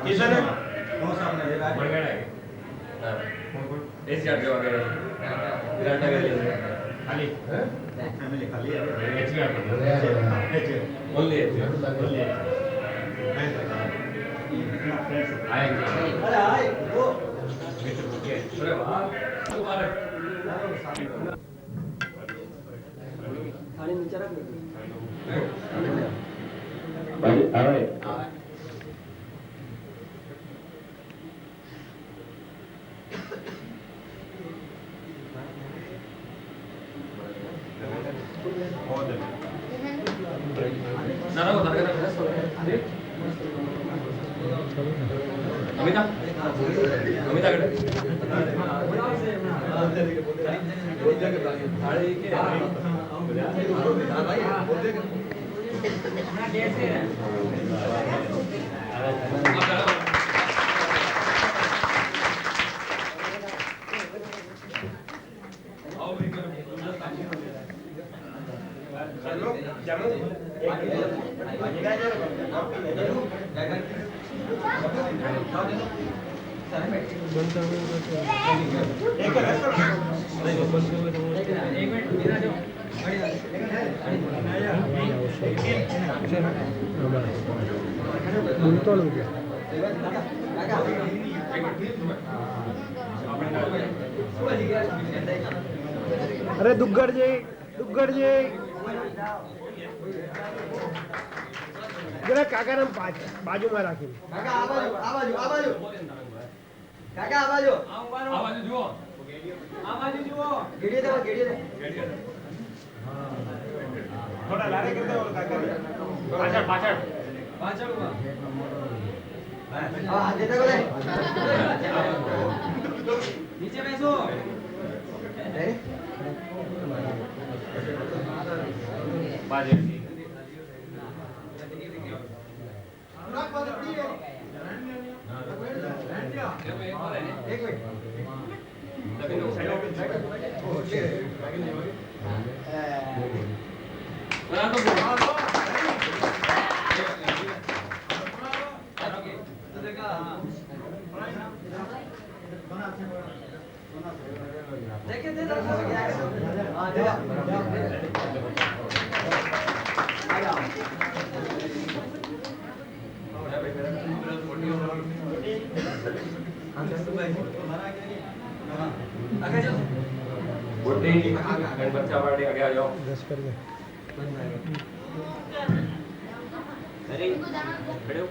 किशन है वो सामने है बड़गड़ है हां एसी आर के वगैरह विराट नगर ले खाली फैमिली खाली है एसी आर ओनली आएंगे अरे आए वो अरे वाह तुम्हारे थाली नीचे रख भाई अरे नारा को धरकर अमिता अमिता कड़े अरे दुग्गड़ जी जरा काका ने बाजू में राखी काका आवाजो काका आवाजो जुओ गेड़िए दे थोड़ा लारे करते और काका पाछड़ हां दे दे नीचे बैठो बाजे एक मिनट देखिए दे दो हां दे बुड्ढी गणपति वाले आगे आ जाओ दस कर दे अरे खड़े हो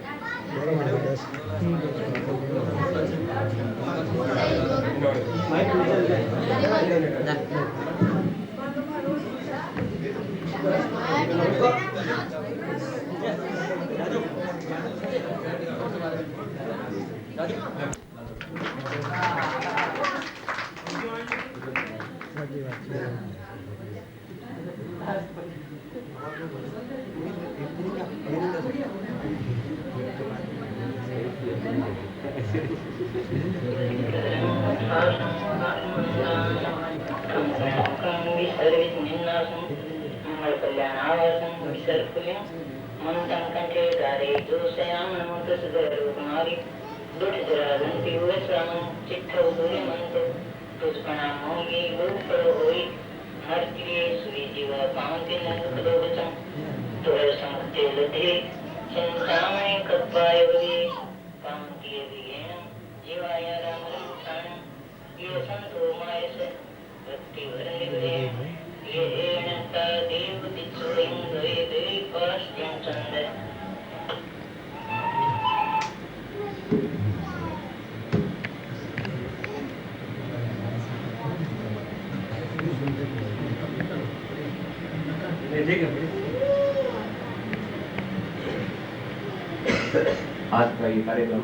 आज का ये कार्यक्रम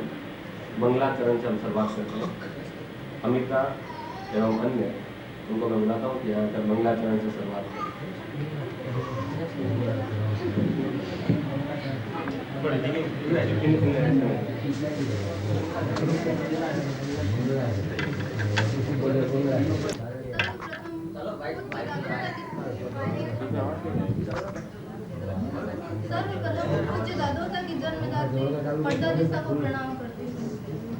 मंगलाचरण से हम शुरुआत करते हैं। अमिता एवं अन्य उनको मैं बुलाता हूँ कि यहाँ पर मंगलाचरण से शुरुआत करें। सर्वप्रथम पूज्य दादोसा की जन्मदात्री परदादिसा को प्रणाम करती हूँ।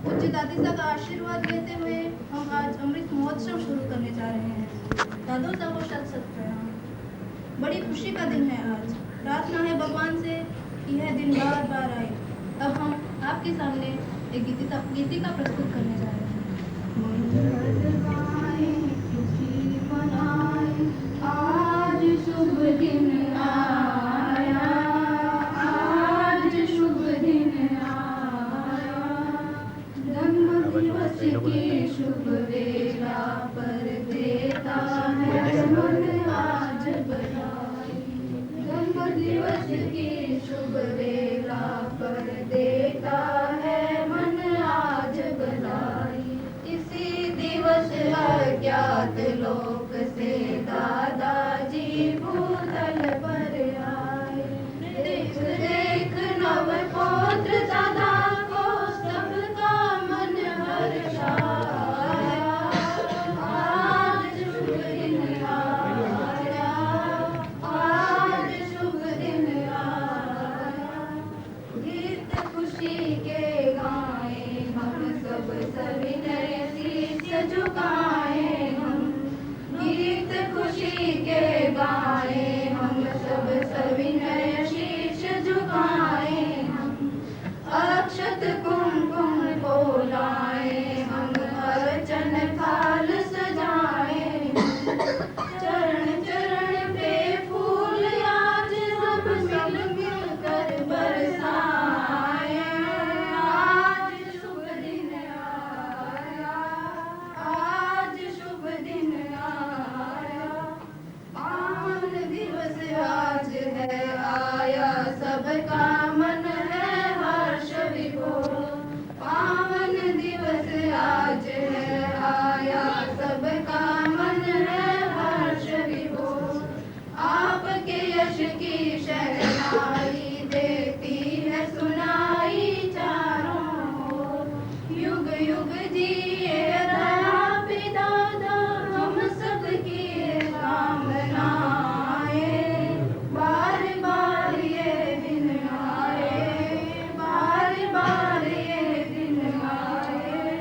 पूज्य दादीसा का आशीर्वाद लेते हुए हम आज अमृत महोत्सव शुरू करने जा रहे हैं। दादोसा को शत शत प्रणाम। बड़ी खुशी का दिन है आज। प्रार्थना है भगवान से कि यह दिन बार बार आए। अब हम आपके सामने एक गीतिका प्रस्तुत करने जा रहे हैं। आज शुभ दिन आया, आज शुभ दिन आया, जन्म दिवस की शुभ वेला पर देता है मन आज बधाई। जन्म दिवस की शुभ वेला पर देता है मन आज बधाई। इसी दिवस अज्ञात लोक से दादाजी भूतल पर आए। देख देख नव पौत्र दादा को सबका मन हर्षाया। आज शुभ दिन आया, आज शुभ दिन आया। गीत खुशी के गाए हम सब सविनय शीश झुकाए हम। गीत खुशी के गाए हम सब सविनय शीश झुकाए हम। अक्षत कुमकुम को लाए हम, अर्चन थाल सजाए हम। चरण चरण पे फूल आज सब मिल मिल कर बरसाए। आज शुभ दिन आया, आज शुभ दिन आया। पावन दिवस आज है आया, सबका मन है हर्ष विभोर। पावन दिवस आज है आया, सबका मन है हर्ष विभोर। आपके यश की शहनाई देती है सुनाई चारों ओर। युग युग जिए रहा पिदादा हम सबकी कामनाएं। बार बार ये दिन आए, बार बार ये दिन आए।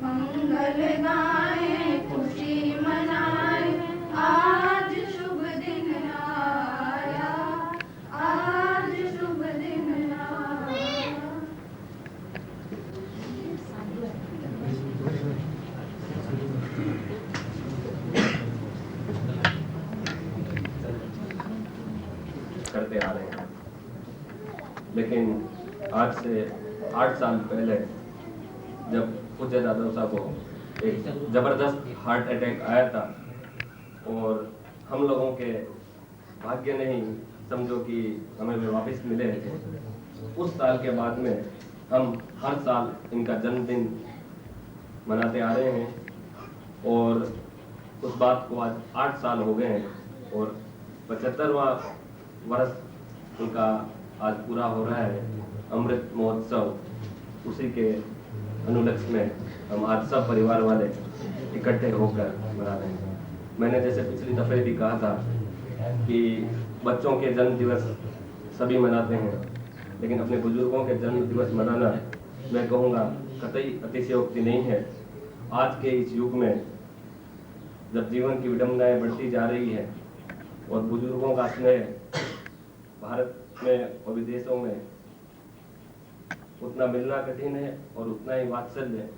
मंगल गाए खुशी मनाए, आज शुभ दिन आया, आज शुभ दिन आया। करते आ रहे हैं, लेकिन आज से 8 साल पहले जब पूज्य दादोसा को एक जबरदस्त हार्ट अटैक आया था और हम लोगों के भाग्य नहीं समझो कि हमें वे वापस मिले थे। उस साल के बाद में हम हर साल इनका जन्मदिन मनाते आ रहे हैं और उस बात को आज 8 साल हो गए हैं और 75वां वर्ष उनका आज पूरा हो रहा है। अमृत महोत्सव उसी के अनुलक्ष्य में हम आज सब परिवार वाले इकट्ठे होकर मना रहे हैं। मैंने जैसे पिछली दफे भी कहा था कि बच्चों के जन्म दिवस सभी मनाते हैं, लेकिन अपने बुजुर्गों के जन्म दिवस मनाना मैं कहूँगा कतई अतिशयोक्ति नहीं है। आज के इस युग में जब जीवन की विडंबनाएं बढ़ती जा रही है और बुजुर्गों का स्नेह भारत में और विदेशों में उतना मिलना कठिन है और उतना ही वात्सल्य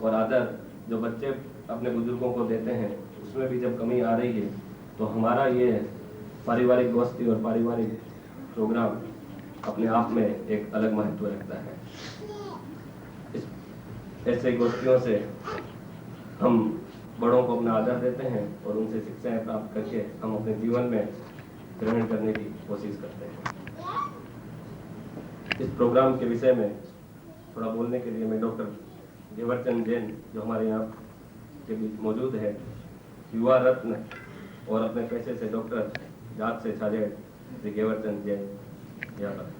और आदर जो बच्चे अपने बुजुर्गों को देते हैं उसमें भी जब कमी आ रही है, तो हमारा ये पारिवारिक गोष्ठी और पारिवारिक प्रोग्राम अपने आप में एक अलग महत्व रखता है। ऐसे गोष्ठियों से हम बड़ों को अपना आदर देते हैं और उनसे शिक्षाएं प्राप्त करके हम अपने जीवन में ग्रहण करने की कोशिश करते हैं। इस प्रोग्राम के विषय में थोड़ा बोलने के लिए मैं डॉक्टर गेवरचंद जैन जो हमारे यहाँ के बीच मौजूद है, युवा रत्न और अपने पैसे से डॉक्टर, जात से छाजेड़ श्री गेवरचंद जैन यहाँ पर।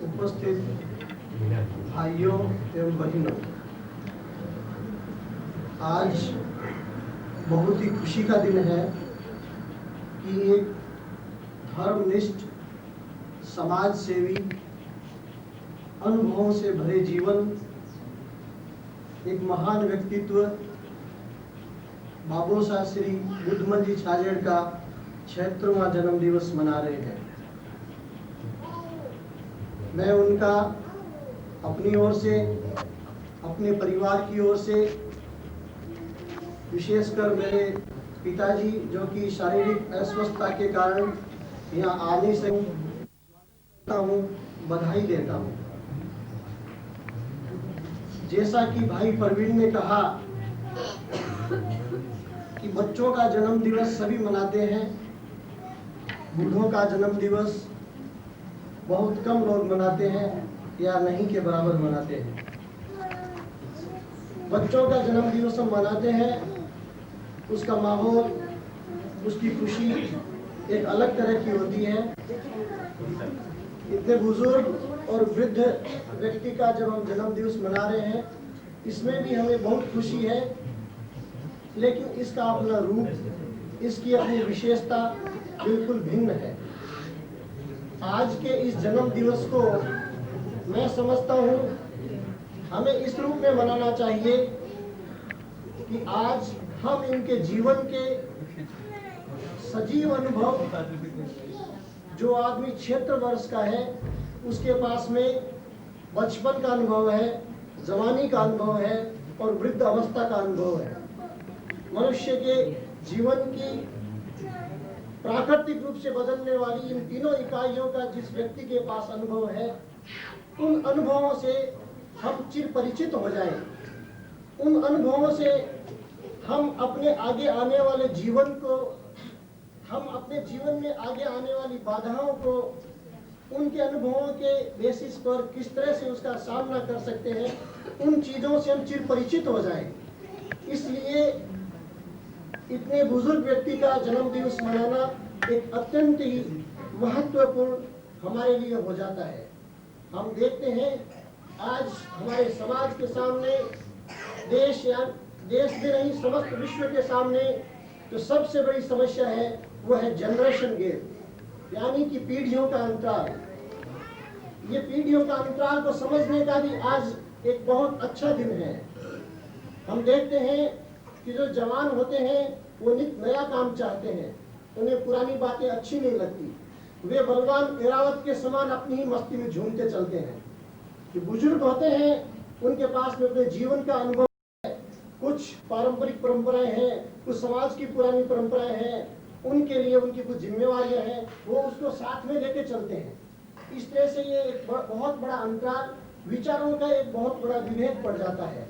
उपस्थित भाइयों एवं बहनों, आज बहुत ही खुशी का दिन है कि एक धर्मनिष्ठ, समाज सेवी, अनुभवों से भरे जीवन, एक महान व्यक्तित्व बाबू साहब श्री बुद्धमल जी छाजेड़ का 76वां जन्म दिवस मना रहे हैं। मैं उनका अपनी ओर से, अपने परिवार की ओर से, विशेषकर मेरे पिताजी जो कि शारीरिक अस्वस्थता के कारण यहाँ आने से बधाई देता हूँ। जैसा कि भाई परवीन ने कहा कि बच्चों का जन्म दिवस सभी मनाते हैं, बूढ़ों का जन्म दिवस बहुत कम लोग मनाते हैं या नहीं के बराबर मनाते हैं। बच्चों का जन्म दिवस हम मनाते हैं, उसका माहौल, उसकी खुशी एक अलग तरह की होती है। इतने बुजुर्ग और वृद्ध व्यक्ति का जब हम जन्म दिवस मना रहे हैं, इसमें भी हमें बहुत खुशी है, लेकिन इसका अपना रूप, इसकी अपनी विशेषता बिल्कुल भिन्न है। आज के इस जन्म दिवस को मैं समझता हूँ हमें इस रूप में मनाना चाहिए कि आज हम इनके जीवन के सजीव अनुभव, जो आदमी 76 वर्ष का है उसके पास में बचपन का अनुभव है, जवानी का अनुभव है और वृद्ध अवस्था का अनुभव है। मनुष्य के जीवन की प्राकृतिक रूप से बदलने वाली इन तीनों इकाइयों का जिस व्यक्ति के पास अनुभव है, उन अनुभवों से हम चिर परिचित हो जाएं। उन अनुभवों से हम अपने आगे आने वाले जीवन को, हम अपने जीवन में आगे आने वाली बाधाओं को, उनके अनुभवों के बेसिस पर किस तरह से उसका सामना कर सकते हैं, उन चीजों से हम चिर परिचित हो जाएं। इसलिए इतने बुजुर्ग व्यक्ति का जन्म दिवस मनाना एक अत्यंत ही महत्वपूर्ण हमारे लिए हो जाता है। हम देखते हैं आज हमारे समाज के सामने, देश में नहीं समस्त विश्व के सामने जो सबसे बड़ी समस्या है वो है जनरेशन गैप, यानी कि पीढ़ियों का अंतराल। ये पीढ़ियों का अंतराल को समझने का भी आज एक बहुत अच्छा दिन है। हम देखते हैं कि जो जवान होते हैं वो नित नया काम चाहते हैं, उन्हें पुरानी बातें अच्छी नहीं लगती। वे बलवान एरावत के समान अपनी ही मस्ती में झूमते चलते हैं। जो बुजुर्ग होते हैं उनके पास में अपने जीवन का अनुभव है, कुछ पारंपरिक परंपराएं हैं, कुछ समाज की पुरानी परंपराएं हैं, उनके लिए उनकी कुछ जिम्मेवारियां हैं, वो उसको साथ में लेके चलते हैं। इस तरह से ये एक बहुत बड़ा अंतराल, विचारों का एक बहुत बड़ा विभेद पड़ जाता है,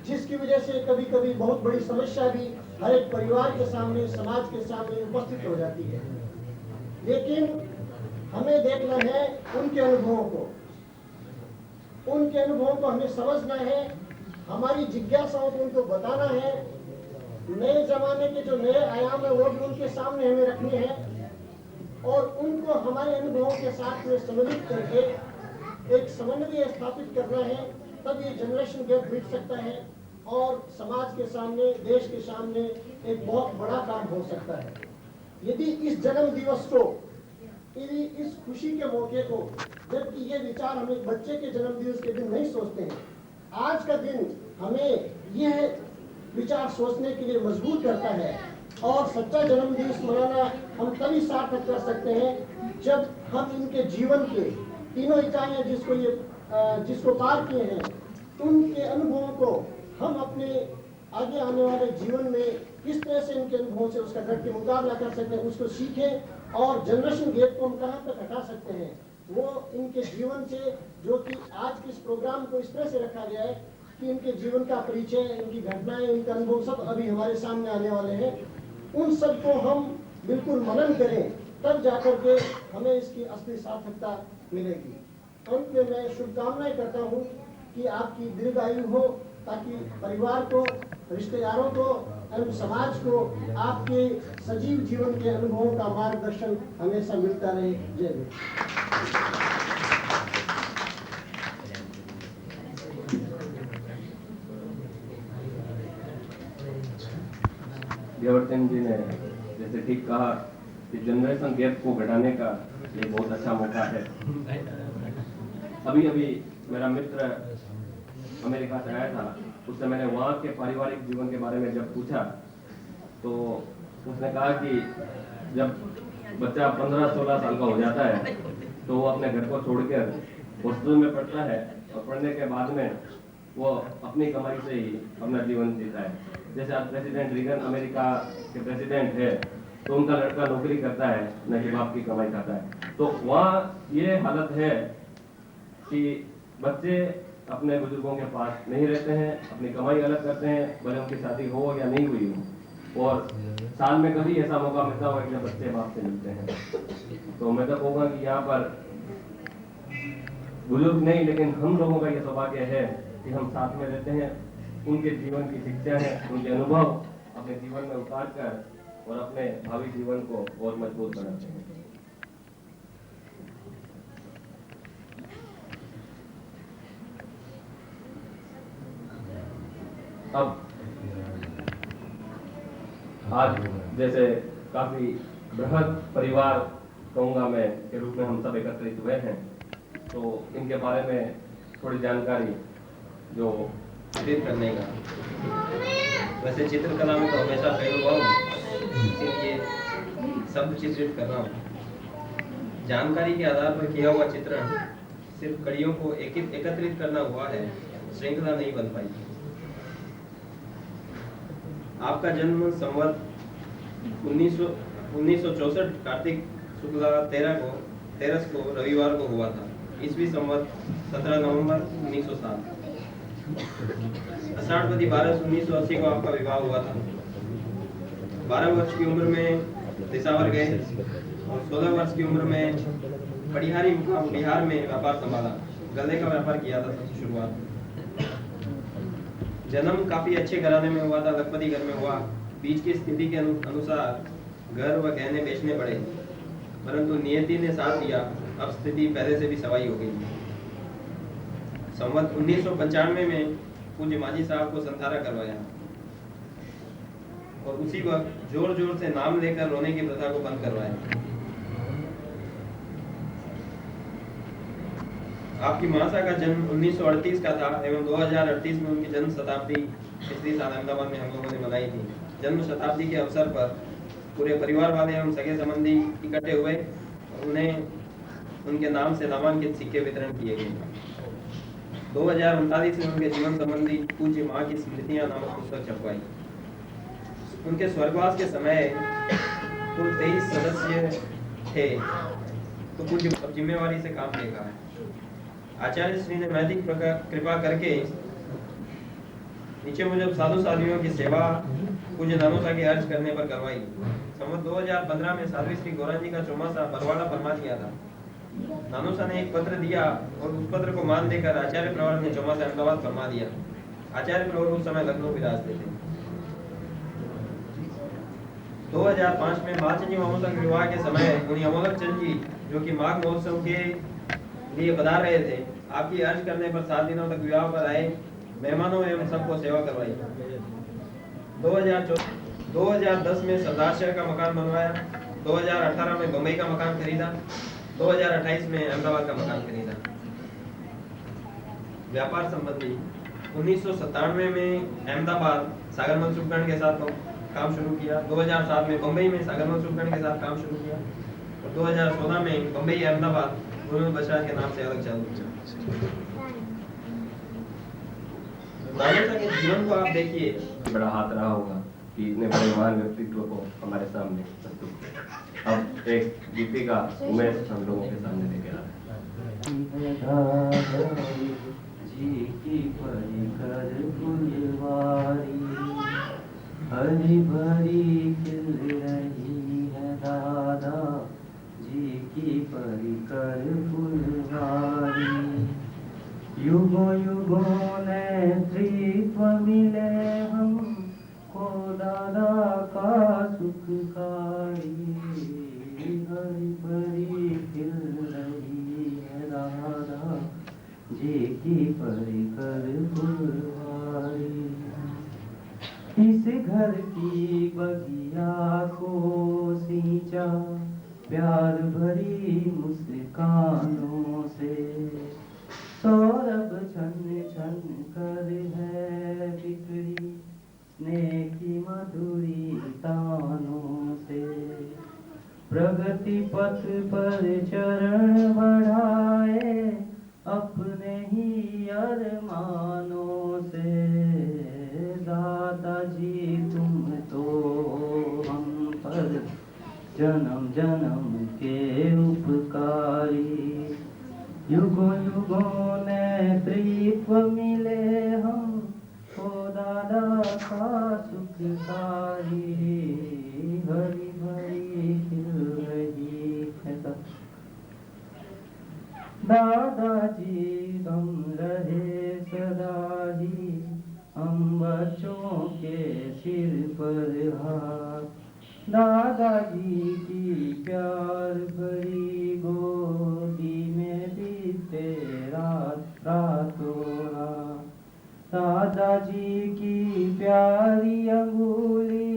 जिसकी वजह से कभी कभी बहुत बड़ी समस्या भी हर एक परिवार के सामने, समाज के सामने उपस्थित हो जाती है। लेकिन हमें देखना है उनके अनुभवों को, उनके अनुभवों को हमें समझना है, हमारी जिज्ञासाओं को उनको बताना है। नए जमाने के जो नए आयाम है वो भी उनके सामने हमें रखने हैं और उनको हमारे अनुभवों के साथ में सम्मिलित करके एक समन्वय स्थापित करना है। तब ये जनरेशन गैप मिट सकता है और समाज के सामने, देश के सामने एक बहुत बड़ा काम हो सकता है। यदि इस जन्म दिवस को, यदि इस खुशी के मौके को, जबकि ये विचार हम एक बच्चे के जन्म दिवस के दिन नहीं सोचते हैं, आज का दिन हमें यह विचार सोचने के लिए मजबूर करता है। और सच्चा जन्म दिवस मनाना हम तभी सार्थक कर सकते हैं जब हम इनके जीवन के तीनों इकाइयां जिसको पार किए हैं, उनके अनुभवों को हम अपने आगे आने वाले जीवन में किस तरह से इनके अनुभवों से उसका डट के मुकाबला कर सकते हैं, उसको सीखें और जनरेशन गैप को हम कहाँ तक हटा सकते हैं, वो इनके जीवन से, जो कि आज के इस प्रोग्राम को इस तरह से रखा गया है कि इनके जीवन का परिचय, इनकी घटनाएं, इनका अनुभव सब अभी हमारे सामने आने वाले हैं। उन सब को हम बिल्कुल मनन करें, तब जाकर के हमें इसकी असली सार्थकता मिलेगी। अंत में मैं शुभकामनाएं करता हूँ कि आपकी दीर्घायु हो, ताकि परिवार को, रिश्तेदारों को एवं समाज को आपके सजीव जीवन के अनुभवों का मार्गदर्शन हमेशा मिलता रहे। जय हिंद। देवर्तन जी ने जैसे ठीक कहा कि जनरेशन गैप को घटाने का ये बहुत अच्छा मौका है। अभी अभी मेरा मित्र अमेरिका से आया था, उससे मैंने वहाँ के पारिवारिक जीवन के बारे में जब पूछा तो उसने कहा कि जब बच्चा 15-16 साल का हो जाता है तो वो अपने घर को छोड़कर हॉस्टल में पढ़ता है और पढ़ने के बाद में वो अपनी कमाई से ही अपना जीवन जीता है। जैसे आज प्रेसिडेंट रीगन अमेरिका के प्रेसिडेंट है तो उनका लड़का नौकरी करता है, न कि बाप की कमाई खाता है। तो वहाँ ये हालत है कि बच्चे अपने बुजुर्गों के पास नहीं रहते हैं, अपनी कमाई अलग करते हैं, भले उनकी शादी हो या नहीं हुई हो, और साल में कभी ऐसा मौका मिलता होगा कि जब बच्चे बाप से मिलते हैं। तो मैं तो कहूँगा कि यहाँ पर बुजुर्ग नहीं, लेकिन हम लोगों का यह सौभाग्य है कि हम साथ में रहते हैं, उनके जीवन की शिक्षा है, उनके अनुभव अपने जीवन में उतार कर और अपने भावी जीवन को और मजबूत बनाते हैं। अब आज जैसे काफी बृहद परिवार कहूँगा मैं के रूप में हम सब एकत्रित हुए हैं, तो इनके बारे में थोड़ी जानकारी जो चित्रित करने का। वैसे चित्रकला में तो हमेशा फेल हुआ हूँ, इसीलिए शब्द चित्रित कर रहा हूँ। जानकारी के आधार पर किया हुआ चित्रण सिर्फ कड़ियों को एकत्रित करना हुआ है, श्रृंखला नहीं बन पाई। आपका जन्म संवत 1964 कार्तिक शुक्ला 13 को रविवार को हुआ था। ईस्वी संवत 17 नवंबर 1907। अषाढ़वती 12/1980 को आपका विवाह हुआ था। 12 वर्ष की उम्र में पेशावर गए और 16 वर्ष की उम्र में पटिहारी मुकाम बिहार में व्यापार संभाला। गले का व्यापार किया था सबसे शुरुआत। जन्म काफी अच्छे घराने में हुआ था, लखपति घर में हुआ। बीच की स्थिति के अनुसार घर व गहने बेचने पड़े, परंतु नियति ने साथ दिया। अब स्थिति पहले से भी सवाई हो गई। संवत 1995 में पूज्य मांझी साहब को संथारा करवाया और उसी वक्त जोर जोर से नाम लेकर रोने की प्रथा को बंद करवाया। आपकी मासा का जन्म 1938 का था एवं 2038 में उनकी जन्म शताब्दी पिछली साल अहमदाबाद में हम लोगों ने मनाई थी। जन्म शताब्दी के अवसर पर पूरे परिवार वाले एवं सगे संबंधी इकट्ठे हुए और उन्हें उनके नाम से नामांकित सिक्के वितरण किए गए। 2039 में उनके जीवन संबंधी पूज्य माँ की स्मृतियां नामक पुस्तक छपवाई। उनके स्वर्गवास के समय कुल 23 सदस्य थे, तो पूज्य जिम्मेवारी से काम देखा है। आचार्य श्री ने मैथिक कृपा करके नीचे मुजब साधु साधियों की सेवा पूज्य नानोसा के अर्ज करने पर करवाई। संवत 2015 में साध्वी श्री गौरांग जी का चौमासा बरवाड़ा फरमा दिया था। नानोसा ने एक पत्र दिया और उस पत्र को मान देकर आचार्य प्रवर ने चौमासा अहमदाबाद फरमा दिया। आचार्य प्रवर उस समय लखनऊ विराजते थे। 2005 में माँ चंदी मामोसा के विवाह के समय उन्हीं अमोलक चंद जी, जो कि माघ महोत्सव के लिए बता रहे थे, आपकी अर्ज करने पर 7 दिनों तक विवाह पर आए, मेहमानों एवं सबको सेवा करवाई। 2010 में सरदार शहर का मकान बनवाया। 2018 में बम्बई का मकान खरीदा। 2028 में अहमदाबाद का मकान खरीदा। व्यापार संबंधी 1997 में अहमदाबाद सागरमल सुखगण के साथ काम शुरू किया। 2007 में बम्बई में सागरमल सुखगण के साथ काम शुरू किया। 2014 में बम्बई अहमदाबाद गुरु बशार के नाम से अलग चालू किया। दादोसा के जीवन को आप देखिए, बड़ा हाथ रहा होगा कि इतने बड़े महान व्यक्तित्व को हमारे सामने प्रस्तुत किया। अब एक दीपिका उमेश हम लोगों के सामने लेके आ रहे हैं। जी की परिकर फुलवारी हरी भरी खिल रही है दादा जी की परिकर फुलवारी। युगों युगों नेतृत्व मिले हमको दादा का सुखकारी हरी भरी खिल रही है दादा जी की परिकर फुलवारी। इस घर की बगिया को सींचा प्यार भरी मुस्कानों से। सौरभ छन छन कर है बिखरी स्नेह की मधुरी तानों से। प्रगति पथ पर चरण बढ़ाए अपने ही अरमानों से। दादाजी तुम तो हम पर जन्म जन्म के उपकारी। युगों युगों नेतृत्व मिले हमको दादा का सुखकारी हरी भरी खिल रही है दादाजी तुम रहे सदा ही हम बच्चों के सिर पर हाथ। दादाजी की प्यार भरी गोदी में बीते रात रातों रात। दादाजी की प्यारी अंगुली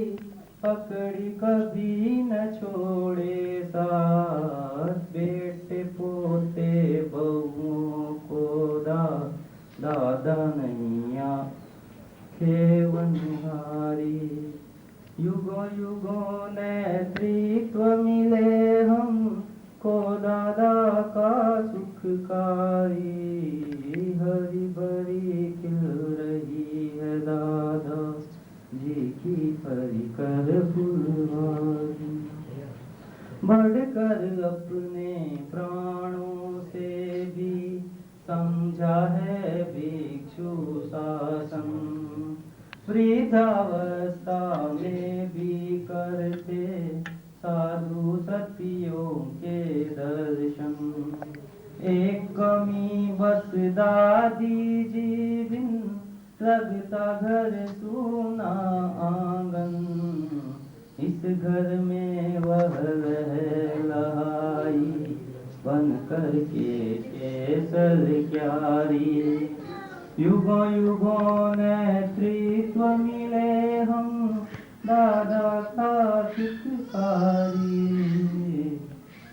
पकड़ी कभी न छोड़े साथ। बेटे पोते बहुओं को दादा नैया खेवनहारी। युगों युगों नेतृत्व मिले हमको दादा का सुखकारी हरी भरी खिल रही है दादा जी की परिकर फुलवारी। बढ़कर अपने प्राणों से भी समझा है भिक्षु शासन। वृद्धावस्था में भी करते साधु सतियों के दर्शन। एक कमी बस दादी जी बिन लगता घर सूना आंगन। इस घर में वह रह लहाई बन कर के केसर क्यारी। युगों युगों नेतृत्व मिले हम दादा का सुखकारी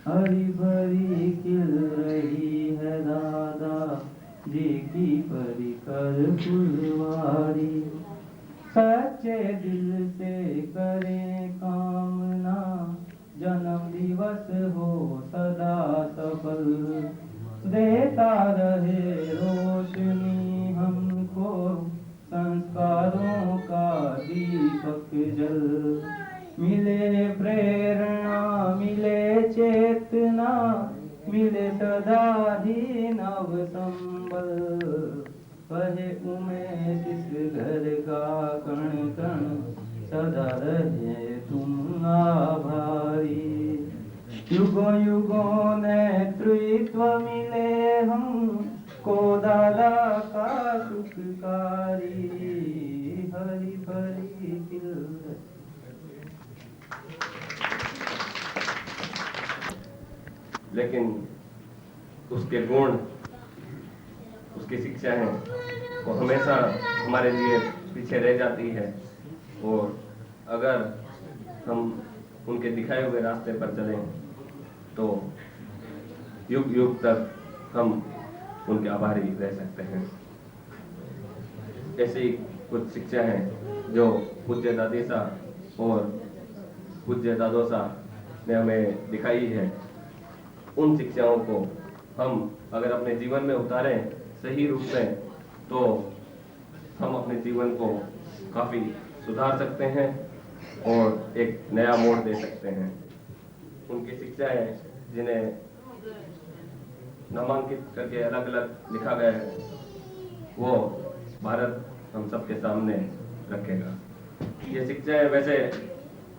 हरी भरी खिल रही है दादा जी की परिकर फुलवारी। सच्चे दिल से करें कामना जन्म दिवस हो सदा सफल। देता रहे रोशनी हमको संस्कारों का दीपक जल। मिले प्रेरणा मिले चेतना मिले सदा ही नव संबल। कहे उमेश इस घर का कण कण सदा रहे तुम आभारी। युगों युगों नेतृत्व मिले हमको दादा का सुखकारी हरी भरी खिल। लेकिन उसके गुण उसकी शिक्षाएं वो हमेशा हमारे लिए पीछे रह जाती है। और अगर हम उनके दिखाए हुए रास्ते पर चलें तो युग युग तक हम उनके आभारी रह सकते हैं। ऐसी कुछ शिक्षा है जो पूज्य दादी साहब और पूज्य दादो साहब ने हमें दिखाई है। उन शिक्षाओं को हम अगर अपने जीवन में उतारें सही रूप में, तो हम अपने जीवन को काफ़ी सुधार सकते हैं और एक नया मोड़ दे सकते हैं। उनकी शिक्षाएं जिन्हें नामांकित करके अलग अलग लिखा गया है, वो भारत हम सबके सामने रखेगा। ये शिक्षाएं वैसे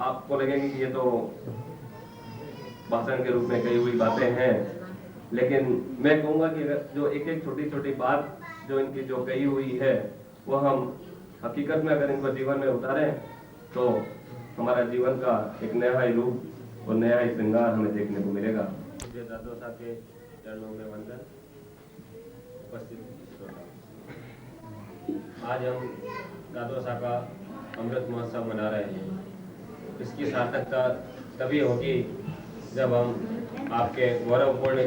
आपको लगेंगी कि ये तो भाषण के रूप में कही हुई बातें हैं, लेकिन मैं कहूँगा कि जो एक एक छोटी छोटी बात जो इनकी जो कही हुई है, वो हम हकीकत में अगर इनको जीवन में उतारें तो हमारा जीवन का एक नया ही रूप और नया ही श्रृंगार हमें देखने को मिलेगा। दादो साहब के चरणों में वंदन। उपस्थित आज हम दादो साहब का अमृत महोत्सव मना रहे हैं। इसकी सार्थकता तभी होगी जब हम आपके गौरवपूर्ण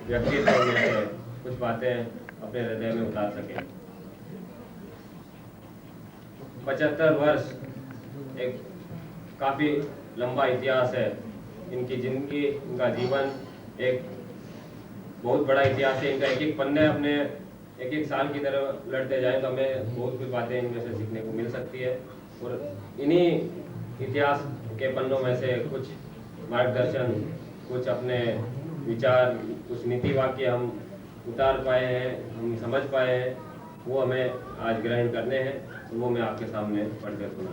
व्यक्तित्व में से कुछ बातें अपने हृदय में उतार सकें। 75 वर्ष एक काफ़ी लंबा इतिहास है। इनकी जिंदगी, इनका जीवन एक बहुत बड़ा इतिहास है। इनका एक एक पन्ने अपने एक एक साल की तरह लड़ते जाएं तो हमें बहुत कुछ बातें इनमें से सीखने को मिल सकती है। और इन्हीं इतिहास के पन्नों में से कुछ मार्गदर्शन, कुछ अपने विचार, कुछ नीति वाक्य हम उतार पाए हैं, हम समझ पाए हैं, वो हमें आज ग्रहण करने हैं। तो वो मैं आपके सामने पढ़कर सुना।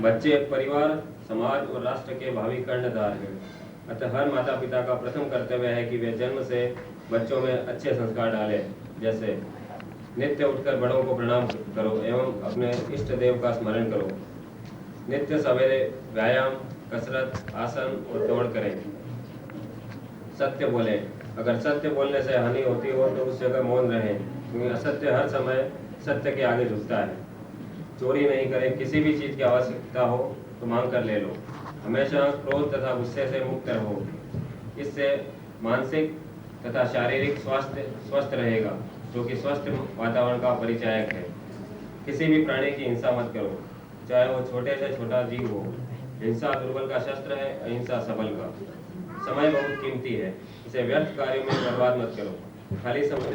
बच्चे परिवार, समाज और राष्ट्र के भावी कर्णधार हैं। अतः हर माता पिता का प्रथम कर्तव्य है कि वे जन्म से बच्चों में अच्छे संस्कार डालें, जैसे नित्य उठकर बड़ों को प्रणाम करो एवं अपने इष्ट देव का स्मरण करो। नित्य सवेरे व्यायाम, कसरत, आसन और दौड़ करें। सत्य बोलें। अगर सत्य बोलने से हानि होती हो तो उस जगह मौन रहें, क्योंकि असत्य हर समय सत्य के आगे झुकता है। चोरी नहीं करें। किसी भी चीज़ की आवश्यकता हो तो मांग कर ले लो। हमेशा क्रोध तथा गुस्से से मुक्त रहो। इससे मानसिक तथा शारीरिक स्वास्थ्य स्वस्थ रहेगा, जो कि स्वस्थ वातावरण का परिचायक है। किसी भी प्राणी की हिंसा मत करो, चाहे वो छोटे से छोटा जीव हो। हिंसा दुर्बल का शस्त्र है, अहिंसा सबल का। समय बहुत कीमती है, इसे व्यर्थ कार्यों में बर्बाद मत करो। खाली समय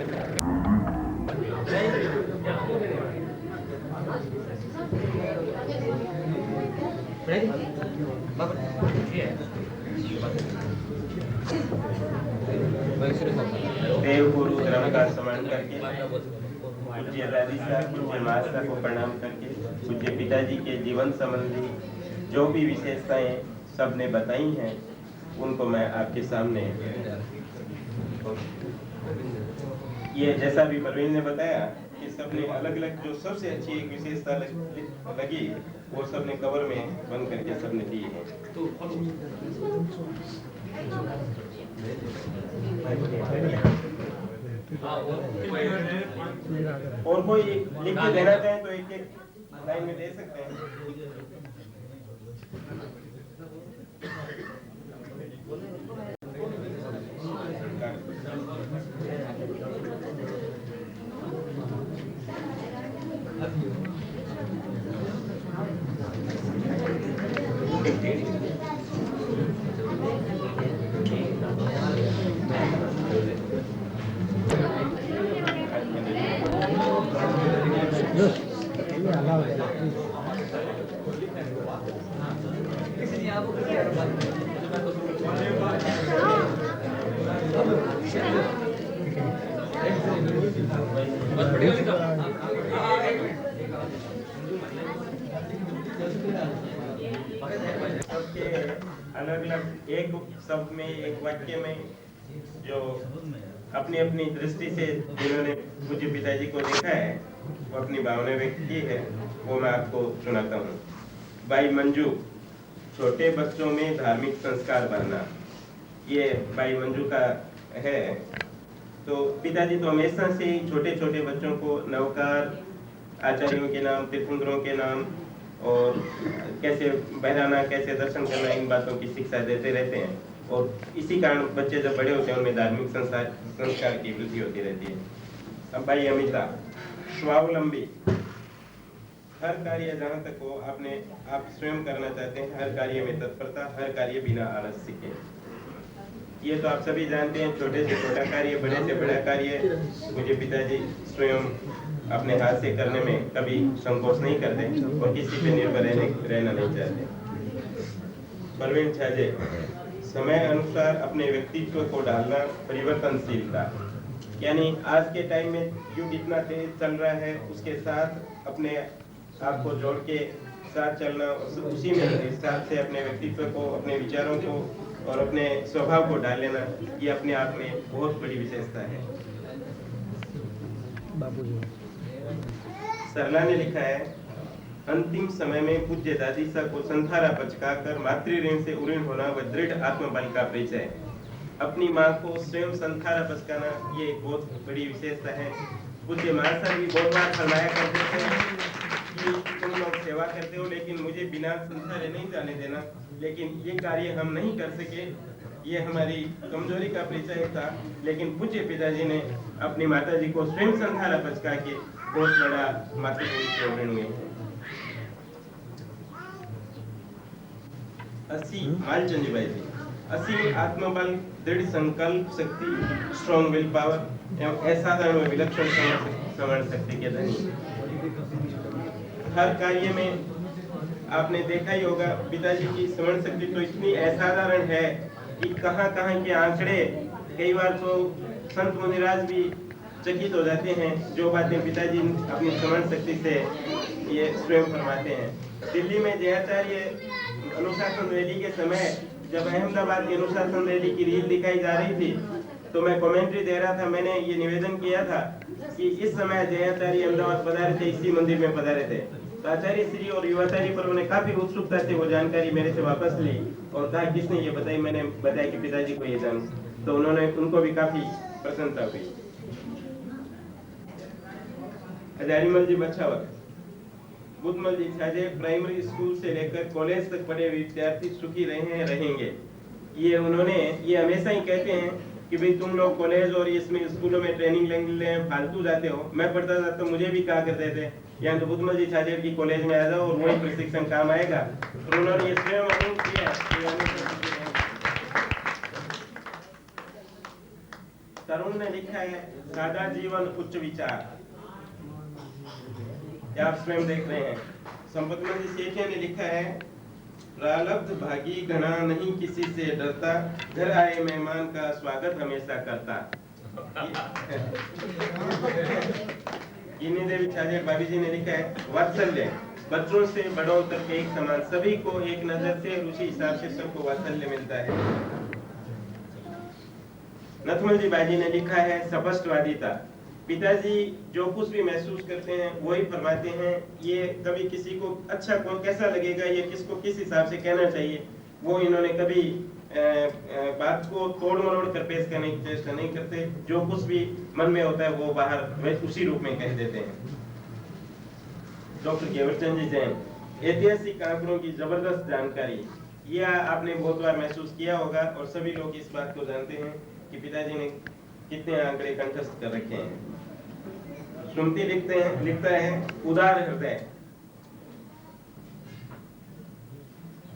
देव गुरु धर्म का स्मरण करके, पूज्य दादी साहब, पूज्य माता को प्रणाम करके, पूज्य पिताजी के जीवन संबंधी जो भी विशेषताएं सबने बताई हैं, उनको मैं आपके सामने, ये जैसा भी परवीन ने बताया कि सबने अलग अलग जो सबसे अच्छी एक विशेषता लगी, वो सबने कवर में बंद करके सबने दी है। और कोई लिख के देना चाहे तो एक एक लाइन में दे सकते हैं। अलग अलग एक शब्द में, एक वाक्य में जो अपनी अपनी दृष्टि से जिन्होंने पूज्य पिताजी को देखा है, वो अपनी भावना व्यक्त की है, वो मैं आपको सुनाता हूँ। भाई मंजू, छोटे बच्चों में धार्मिक संस्कार भरना, ये भाई मंजू का है। तो पिताजी तो हमेशा से ही छोटे छोटे बच्चों को नवकार, आचार्यों के नाम, तीर्थंकरों के नाम और कैसे बहराना, कैसे दर्शन करना, इन बातों की शिक्षा देते रहते हैं। और इसी कारण बच्चे जब बड़े होते हैं उनमें धार्मिक संस्कार की वृद्धि होती रहती है। अब भाई अमिता, स्वावलंबी, हर कार्य जहाँ तक हो आप स्वयं करना चाहते हैं, हर कार्य में तत्परता, हर कार्य बिना आलस्य के। ये तो आप सभी जानते हैं, छोटे से छोटा कार्य, बड़े से बड़ा कार्य मुझे पिताजी स्वयं अपने हाथ से करने में कभी संकोच नहीं करते और किसी पे निर्भर रहना नहीं चाहते। प्रवीण छाजे, समय अनुसार अपने व्यक्तित्व को डालना, परिवर्तनशीलता, यानी आज के टाइम में युग इतना तेज चल रहा है, उसके साथ अपने आप को जोड़ के साथ चलना, उसी में हिसाब से अपने व्यक्तित्व को, अपने विचारों को और अपने स्वभाव को डाल लेना, ये अपने आप में बहुत बड़ी विशेषता है। सरला ने लिखा है, अंतिम समय में पूज्य दादीसा को संथारा पचकाकर मातृ ऋण से उऋण होना व दृढ़ आत्मबल का परिचय। अपनी माँ को स्वयं संथारा पचकाना, ये एक बहुत बड़ी विशेषता है। पूज्य महाशय भी बहुत बार फरमाया करते थे कि तुम लोग सेवा करते हो लेकिन मुझे बिना संथारे नहीं जाने देना, लेकिन ये कार्य हम नहीं कर सके, ये हमारी कमजोरी का परिचय था। लेकिन पूज्य पिताजी ने अपनी माताजी को स्वयं संथारा पचका के बहुत बड़ा मातृ ऋण से उऋण हुए हैं। मालचंद भाई जी, असीम आत्मबल, दृढ़ संकल्प शक्ति, स्ट्रॉन्ग विल पावर एवं असाधारण विलक्षण समरण शक्ति के धनी। हर कार्य में आपने देखा ही होगा, पिताजी की स्मरण शक्ति तो इतनी असाधारण है कि कहां-कहां के आंकड़े, कई बार तो संत मुनिराज भी चकित हो जाते हैं, जो बातें पिताजी अपनी स्मरण शक्ति से ये स्वयं फरमाते हैं। दिल्ली में जयाचार्य अनुशासन रैली के समय जब अहमदाबाद की अनुशासन रैली की रील दिखाई जा रही थी, तो मैं कमेंट्री दे रहा था। मैंने ये निवेदन किया था कि इस समय जयाचार्य अहमदाबाद पधारे थे, इसी मंदिर में पधारे थे। तो आचार्य श्री और युवाचार्य पर उन्हें काफी उत्सुकता से वो जानकारी मेरे से वापस ली और कहा किसने ये बताई। मैंने बताया कि पिताजी को ये जान, तो उनको भी काफी प्रसन्नता हुई। हजारीमल जी बछावर, बुद्धमल जी छाजे, प्राइमरी स्कूल से लेकर कॉलेज तक पढ़े विद्यार्थी सुखी रहे हैं, रहेंगे। ये हमेशा ही कहते हैं कि भाई तुम लोग कॉलेज और इसमें स्कूलों में ट्रेनिंग लेने फालतू जाते हो। मैं पढ़ता था तो मुझे भी कहा करते थे या तो बुद्धमल जी छाजे की कॉलेज में आ जाओ और वही प्रशिक्षण काम आएगा। तो उन्होंने ये स्वयं अनुभव किया। तरुण ने लिखा है, सादा जीवन उच्च विचार, आप स्वयं देख रहे हैं। संपतमल जी सेठिया ने लिखा है, प्रारब्ध भागी घना नहीं किसी से डरता, घर आए मेहमान का स्वागत हमेशा करता। गिनी देवी छाजे बाबी जी ने लिखा है, वात्सल्य बच्चों से बड़ों तक एक समान, सभी को एक नजर से उसी हिसाब से सबको वात्सल्य मिलता है। नथमल जी बाजी ने लिखा है, स्पष्टवादिता, पिताजी जो कुछ भी महसूस करते हैं वही फरमाते हैं। ये कभी किसी को अच्छा कैसा लगेगा, ये किसको किस हिसाब से कहना चाहिए, वो इन्होंने कभी बात को तोड़ मरोड़ कर पेश करने की चेष्टा नहीं करते। जो कुछ भी मन में होता है वो बाहर उसी रूप में कह देते हैं। डॉक्टर केवलचंद जी जैन, ऐतिहासिक आंकड़ों की जबरदस्त जानकारी, यह आपने बहुत बार महसूस किया होगा और सभी लोग इस बात को जानते हैं कि पिताजी ने कितने आंकड़े कंठस्थ कर रखे हैं। सुमति लिखता है, उदार हृदय।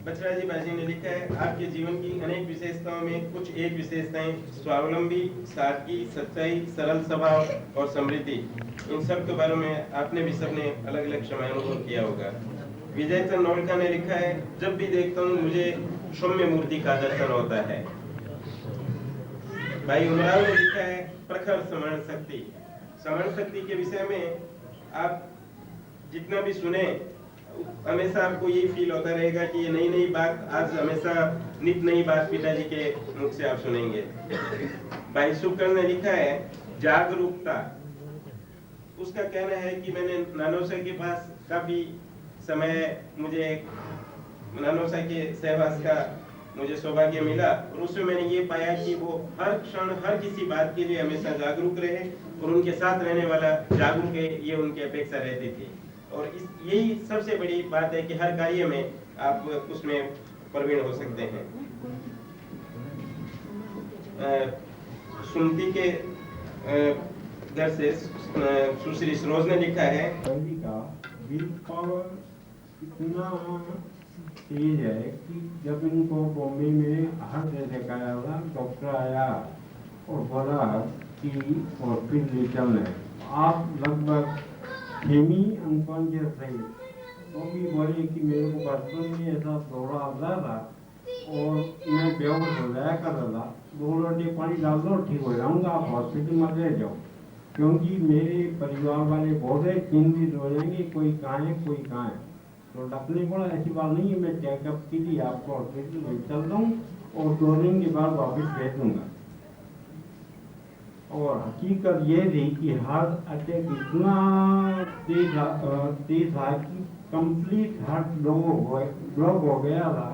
बचराजी बाजी ने लिखा है, आपके जीवन की अनेक विशेषताओं में कुछ एक विशेषताएं स्वावलंबी, सादगी, सच्चाई, सरल स्वभाव और समृद्धि। इन सब के बारे में आपने भी सबने अलग अलग समय अनुभव किया होगा। विजय चंद नौलखा ने लिखा है, जब भी देखता हूँ मुझे सौम्य मूर्ति का दर्शन होता है। भाई उमराव ने लिखा है, प्रखर स्मरण शक्ति। स्मरण शक्ति के विषय में आप जितना भी सुने, हमेशा आपको यही फील होता रहेगा कि ये नई नई बात, आज हमेशा नित नई बात पिताजी के मुख से आप सुनेंगे। भाई सुकर्ण ने लिखा है, जागरूकता। उसका कहना है कि मैंने नानोसा के पास काफी समय, मुझे नानोसा के सहवास का मुझे सौभाग्य मिला और उसमें मैंने ये पाया कि वो हर क्षण हर किसी बात के लिए हमेशा जागरूक रहे और उनके साथ रहने वाला जागरूक है, ये उनकी अपेक्षा रहती थी। और यही सबसे बड़ी बात है कि हर कार्य में आप उसमें प्रवीण हो सकते हैं। सुमति के घर से सुश्री सरोज ने लिखा है, विल पावर इतना तेज है कि जब इनको बॉम्बे में हार्ट अटैक आया था, डॉक्टर आया और बोला कि हॉस्पिटल चलना है, आप लगभग सेमी अनकॉन्शियस थे, तो भी बोले कि मेरे को बचपन में ऐसा दौरा आता था और मैं बेहोश हो जाया कर रहा था, 2 लोटे पानी डाल दो ठीक हो जाऊंगा, आप हॉस्पिटल में ले जाओ। क्योंकि मेरे परिवार वाले बहुत चिंतित हो जाएंगे, कोई कहाँ है कोई कहाँ है। तो डॉक्टर ने बोला ऐसी बात नहीं है, मैं चेकअप के लिए आपको हॉस्पिटल में चल रहा हूँ और 2 दिन के बाद वापस भेज दूंगा। और हकीकत ये थी कि हार्ट अटैक इतना तेज था कि कंप्लीट हार्ट ब्लॉक हो गया था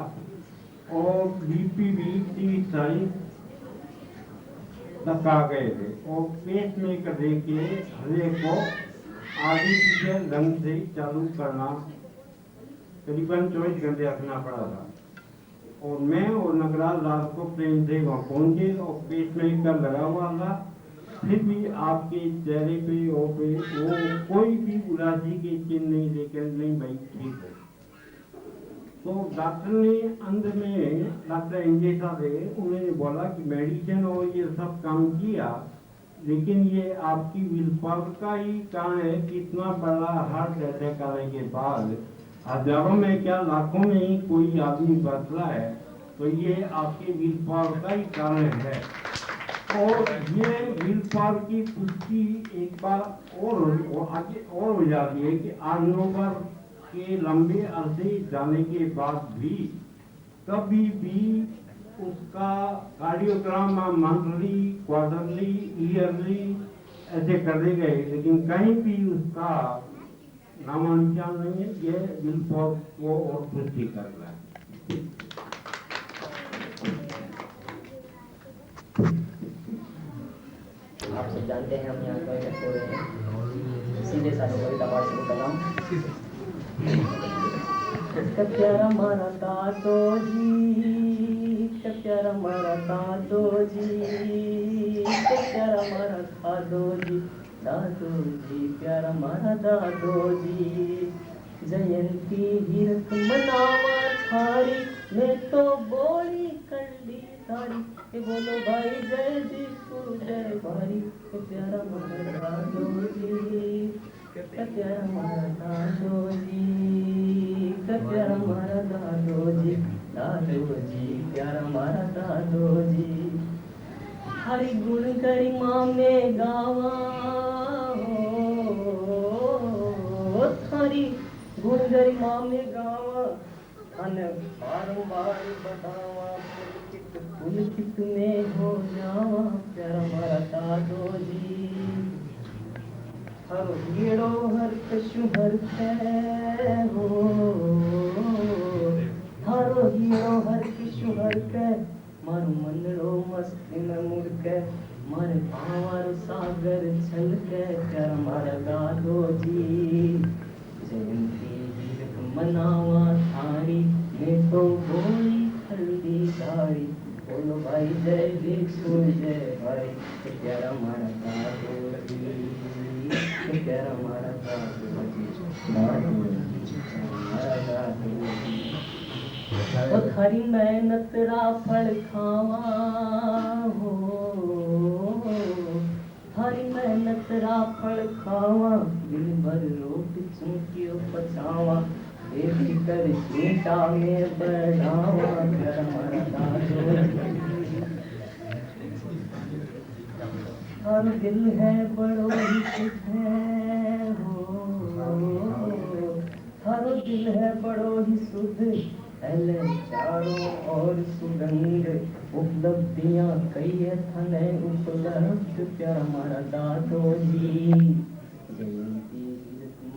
और बीपी भी 30-40 तक आ गए थे और पेट में कर दे के हृदय को आर्टिफिशियल ढंग से चालू करना करीबन 24 घंटे रखना पड़ा था। और मैं और नगराज रात को ट्रेन से वहाँ पहुंचे और पेट में कर लगा हुआ था, फिर भी आपके चेहरे पे और पे वो कोई भी उदासी के चिन्ह नहीं लेकर नहीं भाई ठीक है। तो डॉक्टर ने अंत में डॉक्टर इंजेसा थे, उन्होंने बोला कि मेडिसिन और ये सब काम किया, लेकिन ये आपकी विल पावर का ही कारण है कि इतना बड़ा हार्ट अटैक आने के बाद हजारों में क्या लाखों में ही कोई आदमी बचला है, तो ये आपके विल पावर का ही कारण है। और ये विल पावर की पुष्टि एक बार और आगे और हो जाती है कि 8 नवंबर के लंबे अरसे जाने के बाद भी कभी भी उसका कार्डियोग्राम मंथली, क्वार्टरली, ईयरली ऐसे कर दे गए, लेकिन कहीं भी उसका नामांकन नहीं है। ये विल पावर को और पुष्टि कर रहा है। आप सब जानते हैं हम यहाँ पर इकट्ठे हुए हैं सीधे सालों को दबाव शुरू कर रहा हूँ। प्यारा मारा दादो जी, प्यारा मारा दादो जी, प्यारा मारा दादो जी, दादो जी प्यारा मारा दादो जी। जयंती हीरक मनावा थारी, मैं तो बोली कर ली तारी, के बोलो भाई जय जी जय भारी, प्यारा मारा दादो जी, प्यारा मारा दादो जी, प्यारा मारा दादो जी, दादो जी प्यारा मारा दादो जी। हरि गुण गरिमा में गावा हो, थारी गुण गरिमा में गावा, अन बारंबार बतावा, पुलकित में हो जावा, प्यारा मारा दादो जी। हर हीड़ो हर कशु हर कै हो, हर हीड़ो हर कशु हर कै, मारू मंडलो मस्ती में मुड़के, मारे भावार सागर छलके, प्यारा मारा दादो जी। जयंती हीरक मनावा थारी, मैं तो बोली हल्दी धारी, बोलो भाई जय भिक्षु जय भाई, प्यारा मारा दादो जी, प्यारा मारा दादो जी, दादो जी मारा दादो जी। ओ थारी मेहनत रा फल खावा हो, थारी मेहनत रा फल खावा, दिन भर रोटी चूकियो पचावा, बेटी कर चूटा में बढ़ावा, प्यारा मारा दादो जी। थारो दिल है बड़ो ही शुद्ध है हो, थारो दिल है बड़ो ही शुद्ध, एले चारों और सुगंध, उपलब्धियां कई है थने उपलब्ध, प्यारा मारा दादो जी। जयंती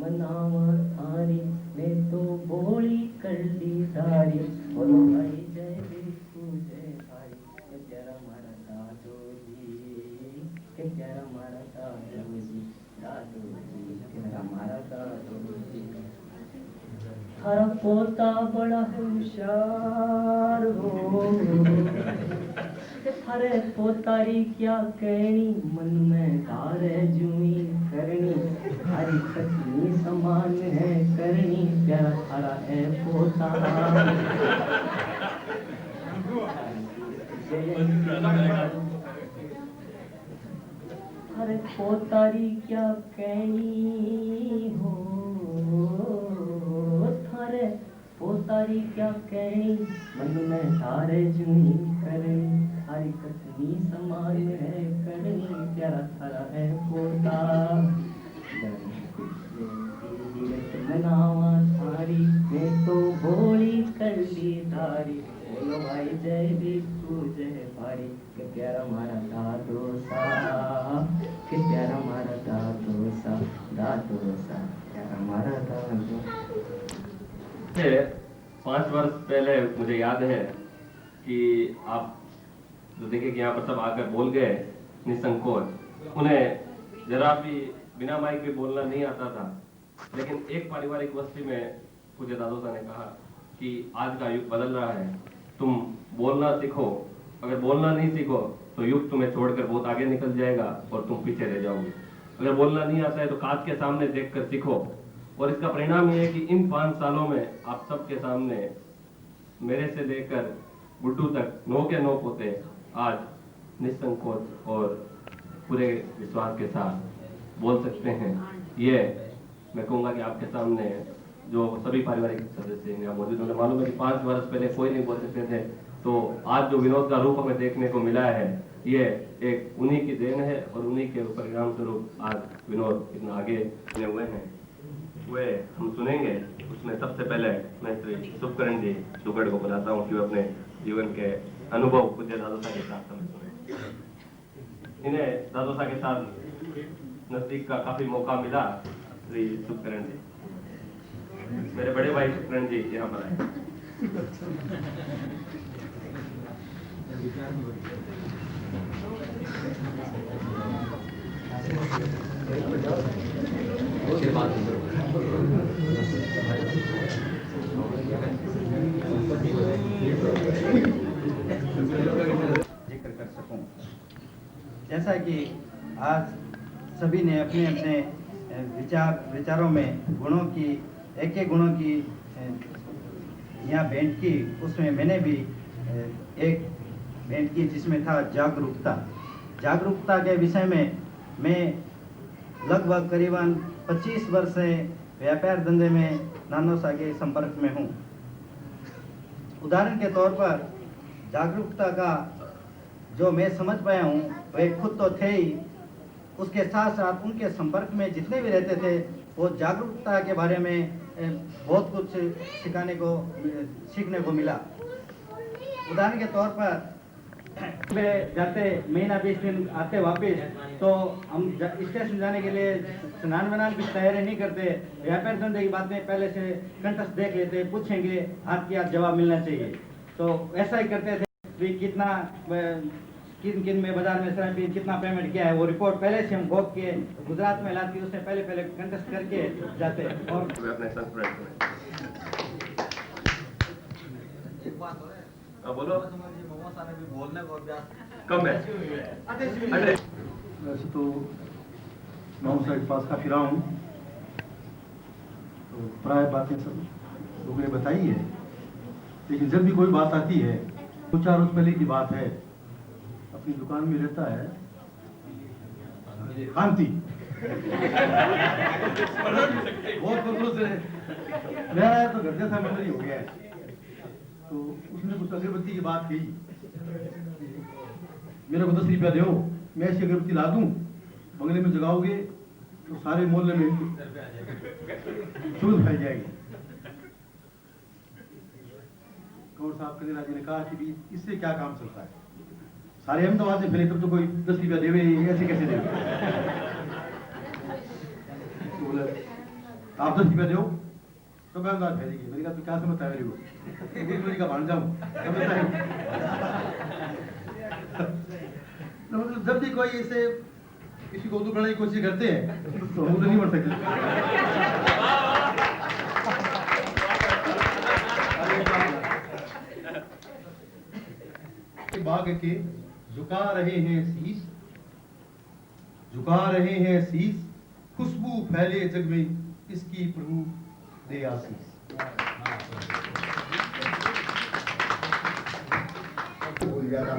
मनावा थारी, मैं तो बोली कर ली धारी, बोलो भाई जय भिक्षु जय भाई, प्यारा मारा दादो जी, प्यारा मारा दादो जी, दादो जी प्यारा मारा दादो जी। थारा पोता बड़ा होशियार हो, थारे पोतारी क्या कहनी मन में तारे जुई करनी हरी कटनी समान है करनी प्यारा थारा है पोता थारे पोतारी क्या कहनी हो थारे पोतारी क्या कहनी मन में तारे जुई करनी हरी कटनी समान है करनी प्यारा थारा है पोता मनावा थारी मैं तो भोली कर ली तारी बोलो भाई जय बिट्टू जय भारी के प्यारा मारा दादोसा के प्यारा मारा दादोसा प्यारा मारा दादोसा 5 वर्ष पहले मुझे याद है कि आप जो देखे कि यहाँ पर सब आकर बोल गए निसंकोच, उन्हें जरा भी बिना माइक पे बोलना नहीं आता था, लेकिन एक पारिवारिक बस्ती में पूज्य दादोसा ने कहा कि आज का युग बदल रहा है, तुम बोलना सीखो, अगर बोलना नहीं सीखो तो युग तुम्हें छोड़कर बहुत आगे निकल जाएगा और तुम पीछे रह जाओगे। अगर बोलना नहीं आता है तो कांच के सामने देखकर सीखो। और इसका परिणाम ये है कि इन 5 सालों में आप सबके सामने मेरे से लेकर बुड्ढू तक 9 के 9 पोते आज निसंकोच और पूरे विश्वास के साथ बोल सकते हैं। ये मैं कहूँगा कि आपके सामने जो सभी पारिवारिक सदस्य हैं यहाँ मौजूद, उन्हें मालूम है कि 5 वर्ष पहले कोई नहीं बोल सकते थे, तो आज जो विनोद का रूप हमें देखने को मिला है ये एक उन्हीं की देन है और उन्हीं के परिणाम स्वरूप आज विनोद इतना आगे हुए हैं। वे हम सुनेंगे, उसमें सबसे पहले मैं श्री सुखकरण जी दुगड़ को बुलाता हूँ कि वो अपने जीवन के अनुभव पूज्य दादोसा के साथ हमें सुने। इन्हें दादोसा के साथ नजदीक का काफी मौका मिला। श्री सुखकरण जी, मेरे बड़े भाई सुखकरण जी यहाँ पर आए। जिक्र कर सकूं, जैसा कि आज सभी ने अपने अपने विचारों में गुणों की एक गुणों की यहाँ भेंट की, उसमें मैंने भी एक भेंट की जिसमें था जागरूकता के विषय में। मैं लगभग करीबन 25 वर्ष से व्यापार धंधे में नानोसा के संपर्क में हूँ। उदाहरण के तौर पर जागरूकता का जो मैं समझ पाया हूँ वे खुद तो थे ही, उसके साथ साथ उनके संपर्क में जितने भी रहते थे वो जागरूकता के बारे में बहुत कुछ सीखने को मिला। उदाहरण के तौर पर जाते महीना 20 दिन आते वापस, तो हम स्टेशन जाने के लिए स्नान वनान की तैयारी नहीं करते, व्यापार धंधे की बातें पहले से कंटस्ट देख लेते, पूछेंगे हाथ की हाथ जवाब मिलना चाहिए, तो ऐसा ही करते थे। भी कितना किन में बाजार में शराब कितना पेमेंट किया है वो रिपोर्ट पहले से हम भोग के गुजरात में लाती, उससे पहले कंटेस्ट करके जाते। और बोलो कम है। वैसे तो माउसा के पास काफी रहा हूँ, तो प्राय बातें सब लोगों ने बताई है, लेकिन जब भी कोई बात आती है 2-4 रोज पहले की बात है, अपनी दुकान में रहता है कांति, बहुत बदलों से नया आया तो घर जैसा मेमोरी हो गया है। तो उसने कुछ अगरबत्ती की बात कही, मेरे को 10 रुपया दो, मैं ऐसी अगरबत्ती ला दूं, बंगले में जगाओगे तो सारे मोहल्ले में सूद फैल जाएगी। कौर साहब कलीला जी ने कहा कि भी इससे क्या काम चलता है, सारे अहमदाबाद में फैले, तब तो कोई 10 रुपया देवे, ऐसे कैसे देवे। तो बोले आप 10 रुपया दो तो मैं अहमदाबाद फैलेगी। मैंने कहा तो क्या समझता है मेरे को, का भाण जाऊं समझता है। तो जब भी कोई ऐसे किसी को उर्दू पढ़ने की कोशिश करते हैं तो हम तो नहीं बढ़ सकते। बाग के झुका रहे हैं शीश, झुका रहे हैं शीश, खुशबू फैले जग में, इसकी प्रभु दे आशीष। भूल जाता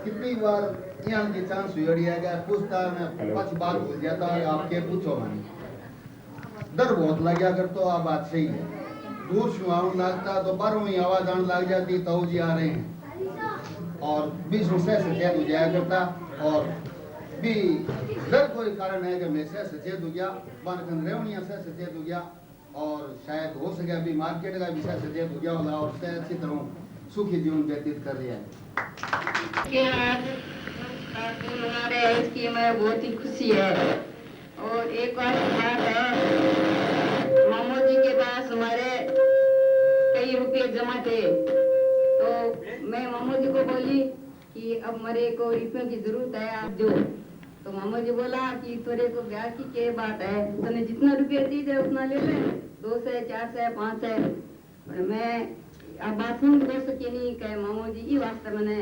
कितनी बार यहाँ के चांस हुआ गया, पूछता मैं कुछ बात भूल जाता है, आपके पूछो मैंने डर बहुत लग गया कर, तो आप बात सही है। दूर शुआउन लगता तो 12वीं आवाज आने लग जाती, ताऊ जी आ रहे हैं, और 20 रुपये सचेत हो जाया करता, और भी डर कोई कारण है कि मैं से सचेत हो गया, बानकन रेवनिया से सचेत हो गया, और शायद हो सके अभी मार्केट का भी सचेत हो गया होगा, और से अच्छी तरह सुखी जीवन व्यतीत कर लिया है। इसकी हमें बहुत ही खुशी है। और एक और बात है, मामू जी के पास हमारे कई रुपए जमा थे, तो मैं मामू जी को बोली कि अब मेरे को रुपयों की जरूरत है, आप दो। तो मामू जी बोला कि तेरे को ब्याह की क्या बात है, तूने जितना रुपया दीजिए उतना ले ले, 200, 400, 500। मैं अब बात सुन बोल सके नहीं कहे मामू जी ये वास्ते मैंने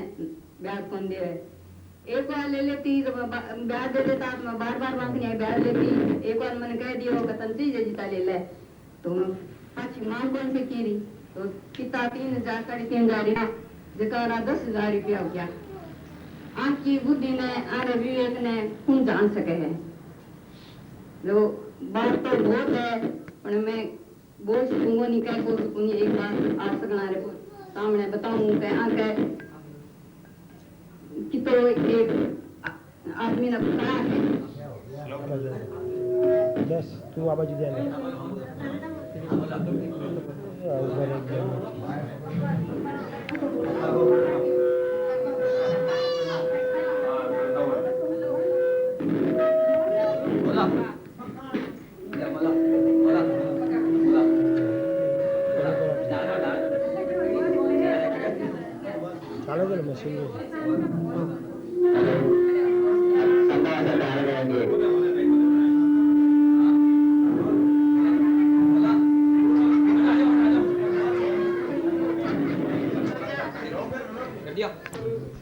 ब्याज कौन दे रहे। एक बार ले लेती तो ब्याज दे देता, तो मैं बार बार मांगनी है ब्याज लेती। एक बार मैंने कह दिया कतन चीज जीता ले ले, तो अच्छी मांग कौन से की रही, तो कितना 3,000 3,500 जरा 10,000 रुपया हो गया। आपकी बुद्धि ने आरे विवेक ने कौन जान सके है, जो बात तो बहुत है, पर मैं बोल सकूंगा नहीं, कह बोल सकूंगी। एक बार आ सकना रे सामने बताऊं कह आके कि तो एक आदमी ने कहा है बस तू आवाज दे ले चालू कर मशीन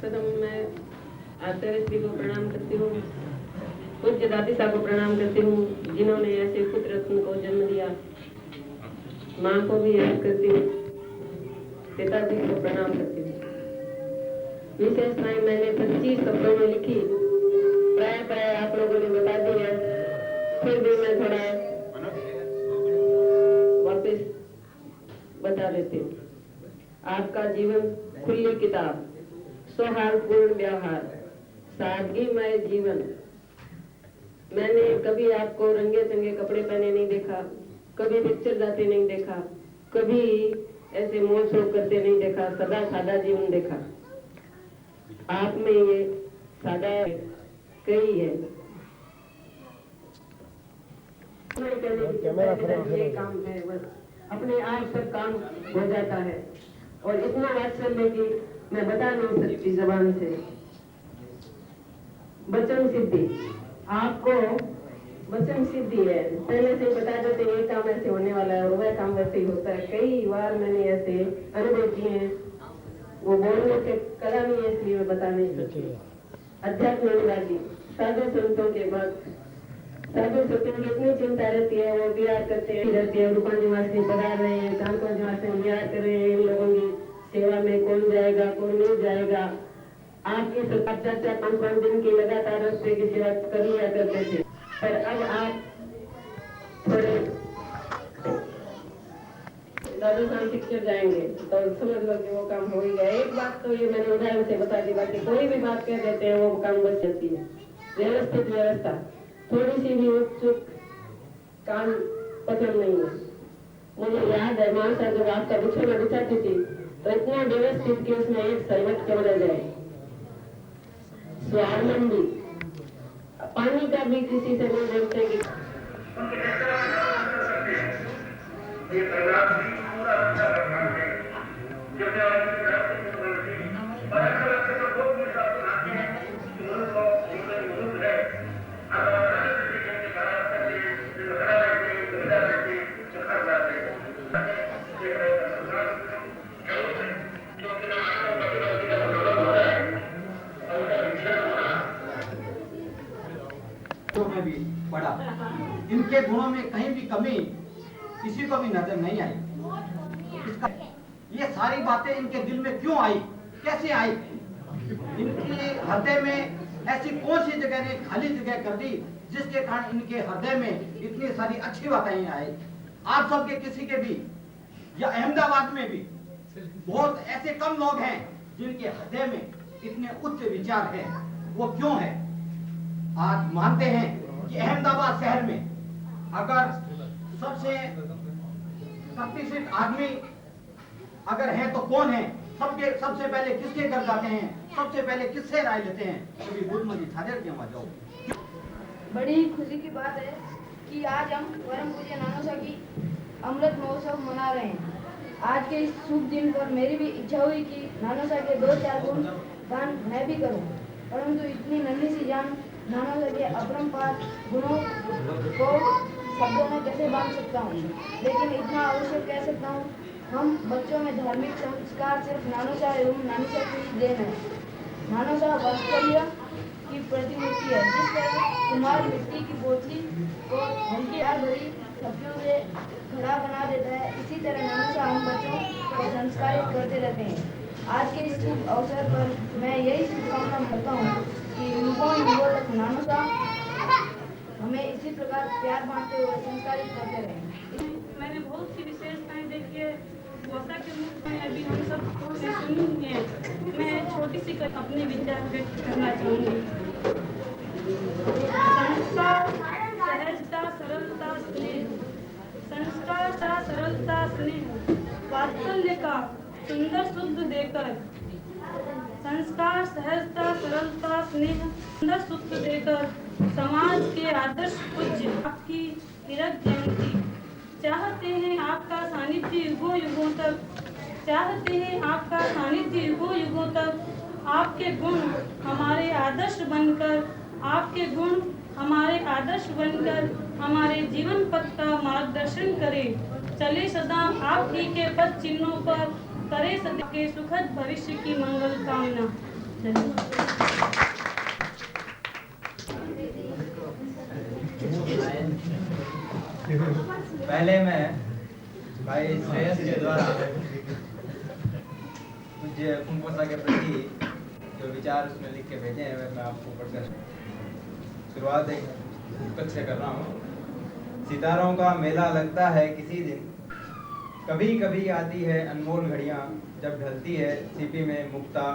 कदम मैं आचार्य को प्रणाम करती हूँ, पूज्य दादी साहब को प्रणाम करती हूँ जिन्होंने ऐसे पुत्र रत्न को जन्म दिया। माँ को भी याद करती हूँ, पिताजी को प्रणाम करती हूँ। विशेषताएं मैंने 25 शब्दों में लिखी, प्राय आप लोगों ने बता दी है, फिर भी मैं थोड़ा वापस बता देती हूँ। आपका जीवन खुली किताब, सौहार्दपूर्ण व्यवहार, सादगीमय जीवन। मैंने कभी आपको रंगे चंगे कपड़े पहने नहीं देखा, कभी पिक्चर जाते नहीं देखा, कभी ऐसे मोल शोक करते नहीं देखा, सदा सादा जीवन देखा। आप में ये सादा कई है। ये काम है, बस अपने आप सब काम हो जाता है, और इतना वात्सल्य कि मैं बता नहीं सकती जबान से। वचन सिद्धि, आपको वचन सिद्धि है, पहले से बता देते ये काम ऐसे होने वाला है और वह काम वैसे ही होता है। कई बार मैंने ऐसे अनुभव किए हैं, वो बोलने से कला नहीं है, इसलिए मैं बता नहीं सकती। अध्यात्म अनुरागी, साधु संतों के भक्त, साधु संतों की इतनी चिंता रहती है, वो विहार करते रहती है, रूपा निवास में पधार रहे हैं, कानपुर निवास में विहार कर रहे हैं, इन लोगों की सेवा में कौन जाएगा कौन नहीं जाएगा। आपकी सरकार 4-5 दिन की लगातार रस्ते की सेवा कर लिया करते थे, पर अब आप थोड़े दादू साहब पिक्चर जाएंगे तो समझ लो कि वो काम हो ही गया। एक बात तो ये मैंने उदाहरण से बता दी, बाकी कोई भी बात कह देते हैं वो काम बच जाती है। व्यवस्थित व्यवस्था, थोड़ी सी भी चुप काम पसंद नहीं है। मुझे याद है मां साहब जब आपका बिछोना बिछाती थी तो इतना व्यवस्थित कि उसमें एक सर्वट कमरा जाए। स्वावलंबी, पानी का भी किसी से नहीं देखते कि इनके गुणों में कहीं भी कमी किसी को भी नजर नहीं आई। ये सारी बातें इनके दिल में क्यों आई, कैसे आई? इनके हृदय में ऐसी कौन सी जगह ने खाली जगह कर दी जिसके कारण इनके हृदय में इतनी सारी अच्छी बातें आई? आप सबके किसी के भी या अहमदाबाद में भी बहुत ऐसे कम लोग हैं जिनके हृदय में इतने उच्च विचार हैं। वो क्यों है? आज मानते हैं कि अहमदाबाद शहर में अगर सबसे प्रतिष्ठित आदमी अगर है तो कौन है? सबसे पहले किसके घर जाते हैं? सबसे पहले किससे राय लेते हैं? कभी बुद्धमती छाजर के वहां जाओ। बड़ी खुशी की बात है कि आज हम परम पूज्य नानोसा की अमृत महोत्सव मना रहे हैं। आज के इस शुभ दिन पर मेरी भी इच्छा हुई कि नानोसा के 2-4 गुण गान मैं भी करूं, परंतु इतनी नन्ही सी जान नानोसा के अपरंपार गुणों को शब्दों में कैसे बांध सकता हूं? लेकिन इतना अवश्य कह सकता हूं, हम बच्चों में धार्मिक संस्कार सिर्फ नानोसा एवं नानीसा की देन है। नानोसा वास्तव्य की प्रतिमूर्ति है। जिस तरह कुम्हार मिट्टी की बोतली को हल्की आग भरी शब्दों से खड़ा बना देता है, इसी तरह नानोसा हम बच्चों को संस्कारित करते रहते हैं। आज के इस शुभ अवसर पर मैं यही शुभकामना करता हूँ कि युगों तक नानोसा हमें इसी प्रकार प्यार बांटते हुए संस्कारित करते रहें। मैंने बहुत सी विशेषताएं देखी है गौसा के मुख में, अभी हम सब सुनी है। मैं छोटी सी अपने विचार व्यक्त करना चाहूंगी। संस्कार, सहजता, सरलता, स्नेह। संस्कार, सरलता, स्नेह, वात्सल्य का सुंदर शुद्ध देकर। संस्कार, सहजता, सरलता, स्नेह, सुंदर शुद्ध देकर समाज के आदर्श पूज्य आपकी हीरक जयंती चाहते हैं। आपका सानिध्य युगों युगों तक चाहते हैं। आपका सानिध्य युगों युगों तक। आपके गुण हमारे आदर्श बनकर, आपके गुण हमारे आदर्श बनकर हमारे जीवन पथ का मार्गदर्शन करें। चले सदा आप ही के पथ चिन्हों पर, करे सदा के सुखद भविष्य की मंगल कामना। पहले मैं भाई श्रेयस के द्वारा मुझे फुनपोसा के प्रति जो विचार उसमें लिख के भेजे हैं मैं आपको पढ़कर शुरुआत एक पुस्तक से कर रहा हूँ। सितारों का मेला लगता है किसी दिन, कभी कभी आती है अनमोल घड़ियाँ, जब ढलती है सीपी में मुक्ता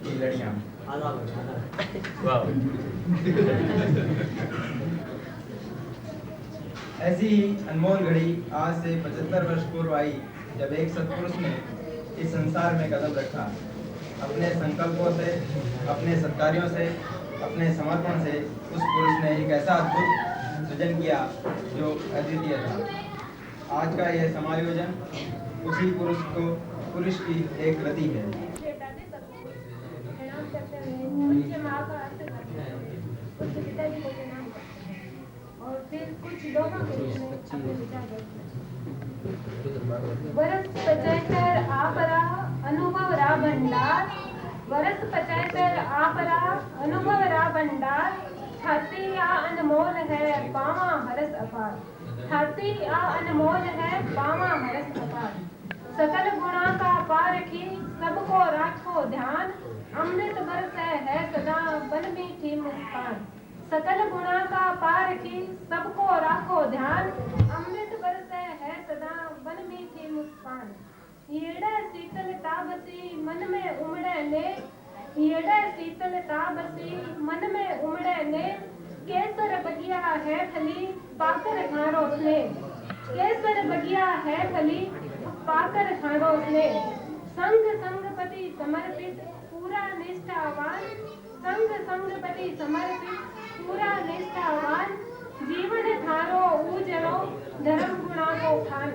की लड़ियाँ। ऐसी ही अनमोल घड़ी आज से 75 वर्ष पूर्व आई, जब एक सत्पुरुष ने इस संसार में कदम रखा। अपने संकल्पों से, अपने सत्कार्यों से, अपने समर्पण से उस पुरुष ने एक ऐसा अद्भुत सृजन किया जो अद्वितीय था। आज का यह समायोजन उसी पुरुष की एक कृति है। और फिर कुछ लोगों के अपने विचार वर्ष 75 आपरा अनुभव रा भंडार। वर्ष 75 आपरा अनुभव रा भंडार। छाती या अनमोल है पावा हरस अपार। छाती या अनमोल है पावा हरस अपार। सकल गुणा का पारखी सबको राखो ध्यान। अमृत बरस है सदा बन मीठी मुस्कान। सकल गुणा का पारखी सबको राखो ध्यान। अमृत बरस है सदा बन मीठी मुस्कान। येड़े शीतलता बसी मन में उमड़े ने। येड़े शीतलता बसी मन में उमड़े ने। केसर बगिया है खली पाकर घारो ने। केसर बगिया है खली पाकर घारो ने। संग संगपति समर्पित पूरा निष्ठावान। संग संगपति समर्पित पूरा निष्ठावान। जीवन धारो उजड़ो धर्म गुणा को खान।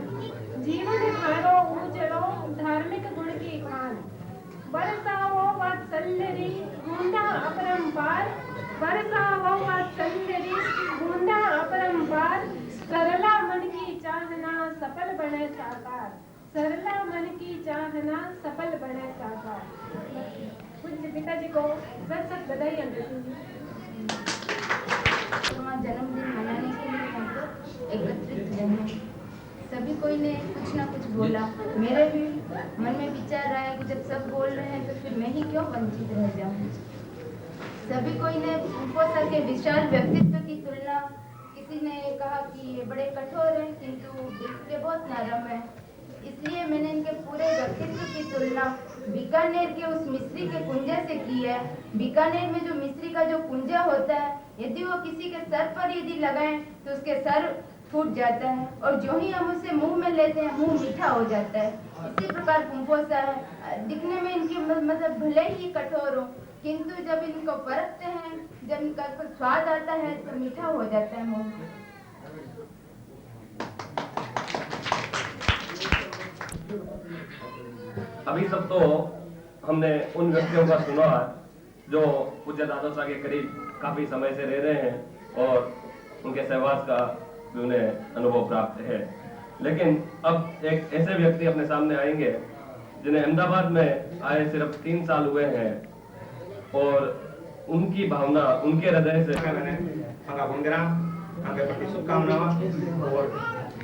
जीवन धारो उजड़ो धार्मिक गुण की खान। बरसाओ वात्सल्यरी बूंदा अपरंपार। बरसाओ वात्सल्यरी बूंदा अपरंपार। सरला मन की चाहना सफल बने साकार। सरला मन की चाहना सफल बने साकार। पूज्य पिताजी को सत सत बधाई। जन्मदिन मनाने के एकत्रित रहें। सभी कोई ने कुछ ना कुछ बोला। मेरे भी मन में विचार आया कि जब सब बोल रहे हैं तो फिर मैं ही क्यों वंचित रह जाऊं। सभी कोई ने फुफोसा के विशाल व्यक्तित्व की तुलना, किसी ने कहा कि ये बड़े कठोर हैं किंतु दिल के बहुत नरम है, इसलिए मैंने इनके पूरे व्यक्तित्व की तुलना बीकानेर के उस मिस्री के कुंजे से की है। बीकानेर में जो मिस्री का जो कुंजा होता है, यदि वो किसी के सर पर यदि लगाएं तो उसके सर फूट जाता है, और जो ही हम उसे मुंह में लेते हैं मुंह मीठा हो जाता है। इसी प्रकार फुफोसा है। दिखने में इनकी मतलब भले ही कठोर हो, किंतु जब इनको परखते हैं, जब इनका स्वाद आता है तो मीठा हो जाता है मुंह। अभी सब तो हमने उन व्यक्तियों का सुना जो पूज्य दादोसा के करीब काफी समय से रह रहे हैं और उनके सहवास का भी उन्हें अनुभव प्राप्त है। लेकिन अब एक ऐसे व्यक्ति अपने सामने आएंगे जिन्हें अहमदाबाद में आए सिर्फ 3 साल हुए हैं और उनकी भावना उनके हृदय से मैंने आगे प्रति शुभकामनाएं और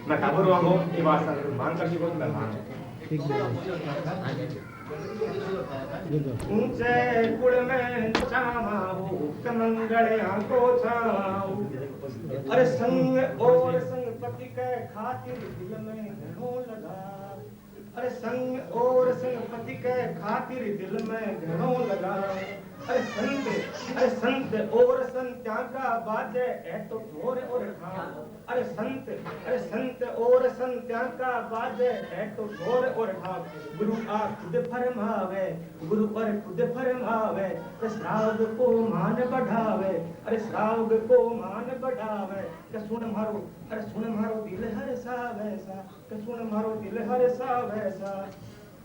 मैं ठाकुर वांगो ये बात मान कर बहुत मेहमान ऊंचे कुल में छावाऊ कमंगल आंखों छावाऊ अरे संग और संगपति के खातिर दिल में घणो लगा। अरे संग और संगपति के खातिर दिल में घणो लगा। अरे संत और संत्या का बाजे है तो ढोर और ढाल। अरे संत और संत्या का बाजे है तो ढोर और ढाल। गुरु आ खुद फरमावे, गुरु पर खुद फरमावे, तो श्रावक को मान बढ़ावे। अरे श्रावक को मान बढ़ावे, के सुन मारो, अरे सुन मारो दिल हर सा वैसा, के सुन मारो दिल हर सा वैसा।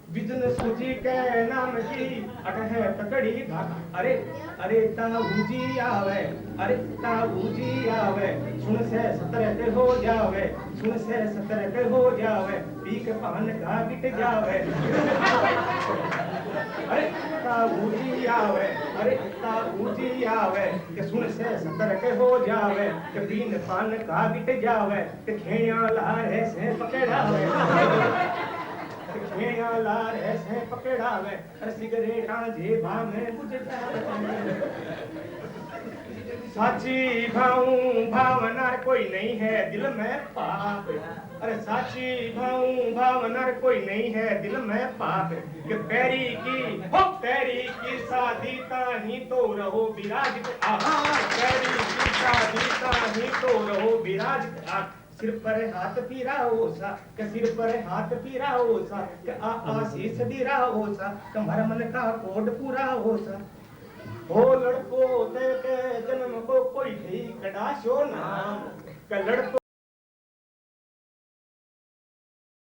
बिजन सूजी के नाम की अट है तकड़ी धागा। अरे अरे ताऊजी आवे, अरे ताऊजी आवे, सुन से 17 के हो जावे, सुन से 17 के हो जावे, पी के पान का गिट जावे। अरे ताऊजी आवे, अरे ताऊजी आवे, के सुन से 17 के हो जावे, के पीन पान का गिट जावे, के खेया लारे से पकड़ावे, खेया लारे से पकड़ावे, अरे सिगरेटा जेबा में बुझ जावे। साची भावना कोई नहीं है दिल में पाप। अरे साची भावना कोई नहीं है दिल में पाप। कि पैरी की शादी ताही तो रहो विराज। आहा पैरी की शादी ताही तो रहो विराज। सिर पर हाथ फिराओ सा, के सिर पर हाथ फिराओ सा, के आशीष दिराओ सा, तुम्हारा मन का कोड पूरा हो सा। हो लड़को दे के जन्म को कोई ठीक कडाशो नाम, के लड़को